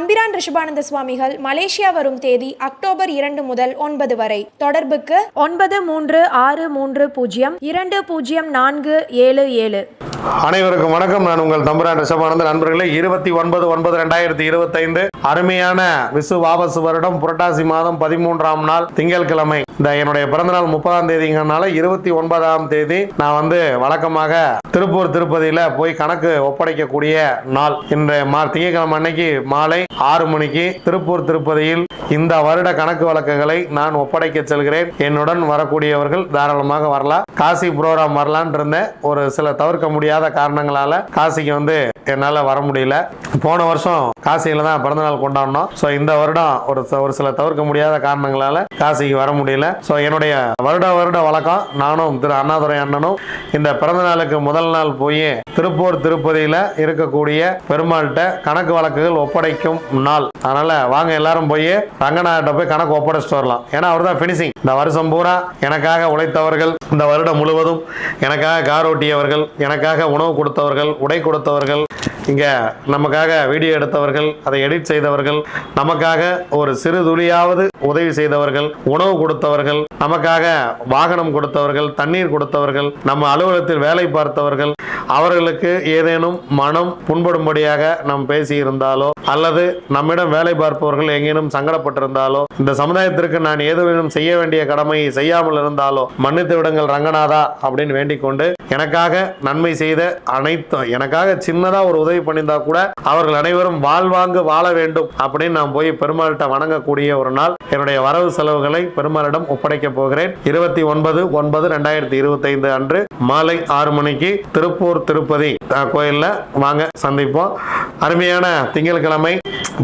தம்பிரான் ரிஷபானந்த சுவாமிகள் மலேசியா வரும் தேதி அக்டோபர் 2 முதல் 9 வரை. தொடர்புக்கு 9360200477. அனைவருக்கும் வணக்கம். நான் உங்கள் தம்பிரான் ரிஷபானந்த. நண்பர்களே, 29/9/2025 அருமையான விசுவாபசு வருடம் புரட்டாசி மாதம் 13ஆம் நாள் திங்கட்கிழமை. இந்த என்னுடைய பிறந்தநாள் 30ஆம் தேதிங்கனால 29ஆம் தேதி நான் வழக்கமாக திருப்பூர் திருப்பதியில போய் கணக்கு ஒப்படைக்கக்கூடிய நாள். இன்றைய திங்கட்கிழமை அன்னைக்கு மாலை 6 மணிக்கு திருப்பூர் திருப்பதியில் இந்த வருட கணக்கு வழக்குகளை நான் ஒப்படைக்க செல்கிறேன். என்னுடன் வரக்கூடியவர்கள் தாராளமாக வரலாம். காசி புரோகிராம் வரலான் இருந்தேன். ஒரு சில தவிர்க்க முடியாத காரணங்களால காசிக்கு என்னால வர முடியல. போன வருஷம் காசியில தான் பிறந்தநாள் கொண்டாடணும். ஸோ இந்த வருடம் ஒரு சில தவிர்க்க முடியாத காரணங்களால காசிக்கு வர முடியல. ஸோ என்னுடைய வருட வழக்கம், நானும் திரு அண்ணாதுரை அண்ணனும் இந்த பிறந்த நாளுக்கு முதல் நாள் போய் திருப்பூர் திருப்பதியில இருக்கக்கூடிய பெருமாள்கிட்ட கணக்கு வழக்குகள் ஒப்படைக்கும் நாள். அதனால வாங்க எல்லாரும் போய் ரங்கநாதர்கிட்ட போய் கணக்கு ஒப்படைச்சிட்டு வரலாம். ஏன்னா அவர் தான் பினிஷிங். இந்த வருஷம் பூரா எனக்காக உழைத்தவர்கள், இந்த வருடம் முழுவதும் எனக்காக கார் ஓட்டியவர்கள், எனக்காக உணவு கொடுத்தவர்கள், உடை கொடுத்தவர்கள், இங்க நமக்காக வீடியோ எடுத்தவர்கள், அதை எடிட் செய்தவர்கள், நமக்காக ஒரு சிறு துளியாவது உதவி செய்தவர்கள், உணவு கொடுத்தவர்கள், நமக்காக வாகனம் கொடுத்தவர்கள், தண்ணீர் கொடுத்தவர்கள், நம்ம அலுவலகத்தில் வேலை பார்த்தவர்கள், அவர்களுக்கு ஏதேனும் மனம் புண்படும்படியாக நாம் பேசி இருந்தாலோ அல்லது நம்மிடம் வேலை பார்ப்பவர்கள் எங்கேனும் சங்கடப்பட்டிருந்தாலோ, இந்த சமுதாயத்திற்கு நான் ஏதேனும் செய்ய வேண்டிய கடமையை செய்யாமல் இருந்தாலோ மன்னித்து விடுங்கள் ரங்கநாதா அப்படின்னு வேண்டிக் கொண்டு, எனக்காக நன்மை செய்த அனைத்தும், எனக்காக சின்னதா ஒரு உதவி பண்ணியிருந்தா கூட அவர்கள் அனைவரும் வாழ்வாங்கு வாழ வேண்டும் அப்படின்னு நான் போய் பெருமாள்கிட்ட வணங்கக்கூடிய ஒரு நாள். என்னுடைய வரவு செலவுகளை பெருமாளிடம் ஒப்படைக்க போகிறேன். 29/9/2025 அன்று மாலை 6 மணிக்கு திருப்பூர் திருப்பதி கோயில்ல வாங்க சந்திப்போம். அருமையான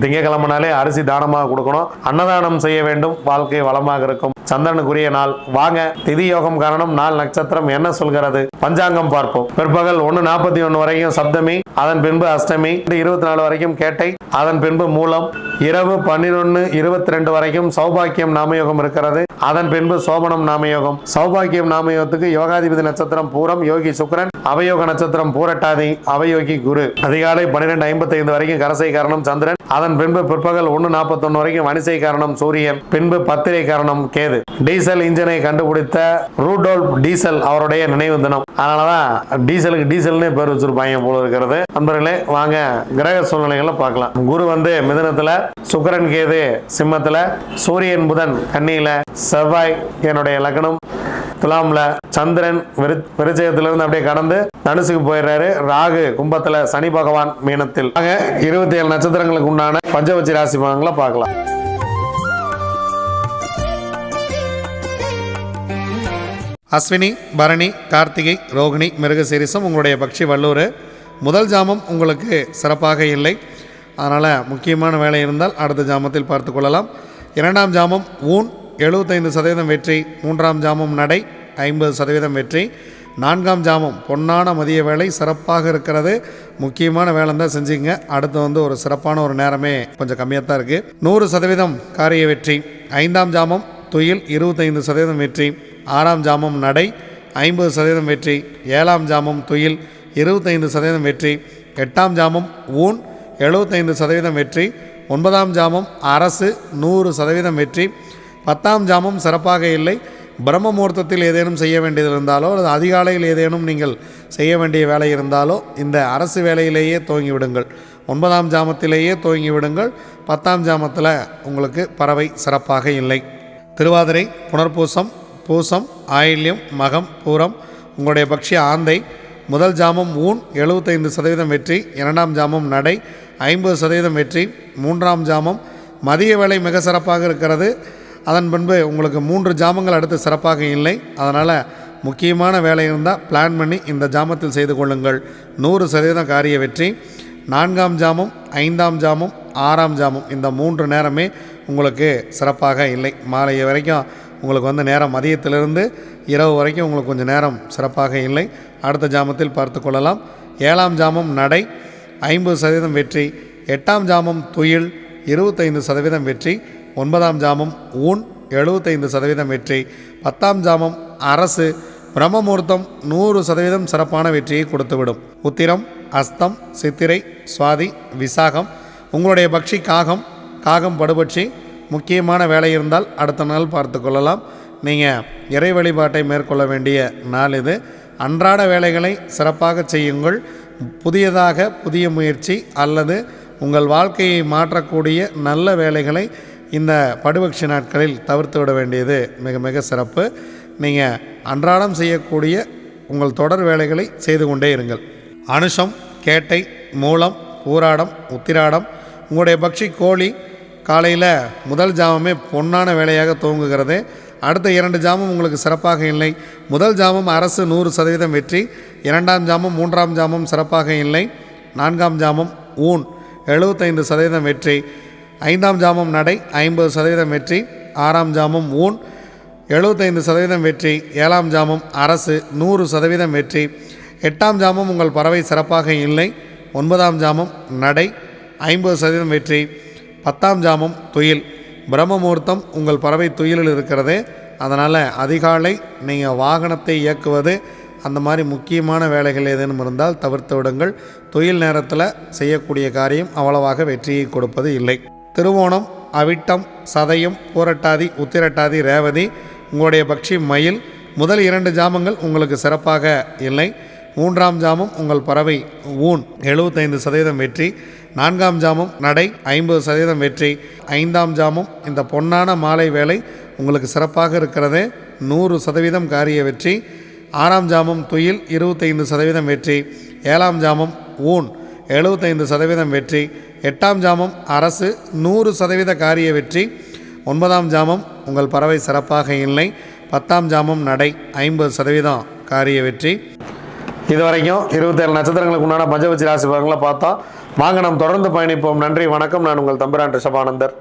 திங்கட்கிழமைனாலே அரிசி தானமாக கொடுக்கணும், அன்னதானம் செய்ய வேண்டும், வாழ்க்கை வளமாக இருக்கும். சந்திரனுக்குரிய நாள். வாங்க. திதி யோகம் காரணம் நாள் நட்சத்திரம் என்ன சொல்கிறது பஞ்சாங்கம் பார்ப்போம். பிற்பகல் 1:41 வரைக்கும் சப்தமி, அதன் பின்பு அஷ்டமி, 24 வரைக்கும் கேட்டை, அதன் பின்பு மூலம், இரவு 11:22 வரைக்கும் சௌபாக்கியம் நாமயோகம் இருக்கிறது. அதன் பின்பு சோபனம் நாமயோகம். சௌபாக்கியம் நாமயோகத்துக்கு யோகாதிபதி நட்சத்திரம் பூரம், யோகி சுக்கிரன், அவயோக நட்சத்திரம் பூரட்டாதி, அவயோகி குரு. அதிகாலை 12:55 வரைக்கும் கரசை காரணம் சந்திரன். அதன் பின்பு பிற்பகல் 1:41 வரைக்கும் வனிசை காரணம் சூரியன். பின்பு பத்திரை காரணம் கேது. டீசல் இன்ஜினை கண்டுபிடித்த ரூடோல்ஃப் டீசல் அவருடைய நினைவு தினம். அதனாலதான் டீசலுக்கு டீசல்னே பேர் வச்சிருப்பாங்க போல இருக்கிறது. நண்பர்களே, வாங்க கிரக சூழ்நிலைகளை பார்க்கலாம். குரு மிதுனத்துல, சுக்கிரன் கேது சிம்மத்துல, சூரியன் புதன் கன்னியில, செவ்வாய் என்னுடைய லக்னம் துலாம்ல, சந்திரன் விருச்சயத்திலிருந்து அப்படியே கடந்து தனுசுக்கு போயிடுறாரு. ராகு கும்பத்துல, சனி பகவான் மீனத்தில். 27 நட்சத்திரங்களுக்கு உண்டான பஞ்சவச்சி ராசி பலன்களை பார்க்கலாம். அஸ்வினி, பரணி, கார்த்திகை, ரோகிணி, மிருகசீரிசம் உங்களுடைய பக்ஷி வல்லூர். முதல் ஜாமம் உங்களுக்கு சிறப்பாக இல்லை. அதனால் முக்கியமான வேலை இருந்தால் அடுத்த ஜாமத்தில் பார்த்து கொள்ளலாம். 2ஆம் ஜாமம் ஊன் 75% வெற்றி. 3ஆம் ஜாமம் நடை 50% வெற்றி. 4ஆம் ஜாமம் பொன்னான மதிய வேலை சிறப்பாக இருக்கிறது. முக்கியமான வேலை தான் செஞ்சுங்க. அடுத்து ஒரு சிறப்பான ஒரு நேரமே கொஞ்சம் கம்மியாக தான் இருக்குது. 100% காரிய வெற்றி. 5ஆம் ஜாமம் துயில் 25% வெற்றி. 6ஆம் ஜாமம் நடை 50% வெற்றி. 7ஆம் ஜாமம் துயில் 25% வெற்றி. 8ஆம் ஜாமம் ஊன் 75% வெற்றி. 9ஆம் ஜாமம் அரசு 100% வெற்றி. 10ஆம் ஜாமம் சிறப்பாக இல்லை. பிரம்ம முகூர்த்தத்தில் ஏதேனும் செய்ய வேண்டியது இருந்தாலோ அல்லது அதிகாலையில் ஏதேனும் நீங்கள் செய்ய வேண்டிய வேலை இருந்தாலோ இந்த அரசு வேலையிலேயே துவங்கி விடுங்கள். 9ஆம் ஜாமத்திலேயே துவங்கி விடுங்கள். 10ஆம் ஜாமத்தில் உங்களுக்கு பறவை சிறப்பாக இல்லை. திருவாதிரை, புனர்பூசம், பூசம், ஆயில்யம், மகம், பூரம் உங்களுடைய பக்ஷி ஆந்தை. முதல் ஜாமம் ஊன் 75% வெற்றி. 2ஆம் ஜாமம் நடை 50% வெற்றி. 3ஆம் ஜாமம் மதிய வேலை மிக சிறப்பாக இருக்கிறது. அதன் பின்பு உங்களுக்கு 3 ஜாமங்கள் அடுத்து சிறப்பாக இல்லை. அதனால் முக்கியமான வேலை இருந்தால் பிளான் பண்ணி இந்த ஜாமத்தில் செய்து கொள்ளுங்கள். 100% காரிய வெற்றி. 4ஆம் ஜாமம், 5ஆம் ஜாமம், 6ஆம் ஜாமம் இந்த 3 நேரமே உங்களுக்கு சிறப்பாக இல்லை. மாலை வரைக்கும் உங்களுக்கு நேரம் மதியத்திலிருந்து இரவு வரைக்கும் உங்களுக்கு கொஞ்சம் நேரம் சிறப்பாக இல்லை. அடுத்த ஜாமத்தில் பார்த்து கொள்ளலாம். 7ஆம் ஜாமம் நடை 50% வெற்றி. 8ஆம் ஜாமம் துயில் 25% வெற்றி. 9ஆம் ஜாமம் ஊன் 75% வெற்றி. 10ஆம் ஜாமம் அரசு பிரம்ம முகூர்த்தம் 100% சிறப்பான வெற்றியை கொடுத்துவிடும். உத்திரம், அஸ்தம், சித்திரை, சுவாதி, விசாகம் உங்களுடைய பக்ஷி காகம். காகம் படுபட்சி. முக்கியமான வேலை இருந்தால் அடுத்த நாள் பார்த்து கொள்ளலாம். நீங்கள் இறை வழிபாட்டை மேற்கொள்ள வேண்டிய நாள் இது. அன்றாட வேலைகளை சிறப்பாக செய்யுங்கள். புதியதாக புதிய முயற்சி அல்லது உங்கள் வாழ்க்கையை மாற்றக்கூடிய நல்ல வேலைகளை இந்த படுபட்சி நாட்களில் தவிர்த்து விட வேண்டியது மிக மிக சிறப்பு. நீங்கள் அன்றாடம் செய்யக்கூடிய உங்கள் தொடர் வேலைகளை செய்து கொண்டே இருங்கள். அனுஷம், கேட்டை, மூலம், பூராடம், உத்திராடம். உங்களுடைய பக்ஷி கோழி. காலையில் முதல் ஜாமமே பொன்னான வேலையாக துவங்குகிறது. அடுத்த 2 ஜாமம் உங்களுக்கு சிறப்பாக இல்லை. முதல் ஜாமம் அரசு 100% வெற்றி. 2ஆம் ஜாமம் 3ஆம் ஜாமம் சிறப்பாக இல்லை. 4ஆம் ஜாமம் ஊன் 75% வெற்றி. 5ஆம் ஜாமம் நடை 50% வெற்றி. 6ஆம் ஜாமம் ஊன் 75% வெற்றி. 7ஆம் ஜாமம் அரசு 100% வெற்றி. 8ஆம் ஜாமம் உங்கள் பறவை சிறப்பாக இல்லை. 9ஆம் ஜாமம் நடை 50% வெற்றி. 10ஆம் ஜாமம் துயில். பிரம்ம முகூர்த்தம் உங்கள் பறவை துயிலில் இருக்கிறது. அதனால் அதிகாலை நீங்கள் வாகனத்தை இயக்குவது அந்த மாதிரி முக்கியமான வேலைகள் ஏதேனும் இருந்தால் தவிர்த்து விடுங்கள். துயில் நேரத்தில் செய்யக்கூடிய காரியம் அவ்வளவாக வெற்றியை கொடுப்பது இல்லை. திருவோணம், அவிட்டம், சதயம், பூரட்டாதி, உத்திரட்டாதி, ரேவதி. உங்களுடைய பக்ஷி மயில். முதல் 2 ஜாமங்கள் உங்களுக்கு சிறப்பாக இல்லை. 3ஆம் ஜாமம் உங்கள் பறவை ஊன் 75% வெற்றி. 4ஆம் ஜாமம் நடை 50% வெற்றி. 5ஆம் ஜாமம் இந்த பொன்னான மாலை வேலை உங்களுக்கு சிறப்பாக இருக்கிறது. 100% காரிய வெற்றி. 6ஆம் ஜாமம் துயில் 25% வெற்றி. 7ஆம் ஜாமம் ஊன் 75% வெற்றி. 8ஆம் ஜாமம் அரசு 100% காரிய வெற்றி. 9ஆம் ஜாமம் உங்கள் பறவை சிறப்பாக இல்லை. 10ஆம் ஜாமம் நடை 50% காரிய வெற்றி. இதுவரைக்கும் 27 நட்சத்திரங்களுக்கு உண்டான பஞ்சபட்சி ராசி பலன்களை பார்த்தோம். வாங்க நாம் தொடர்ந்து பயணிப்போம். நன்றி, வணக்கம். நான் உங்கள் தம்பிரான் ரிஷபானந்தர்.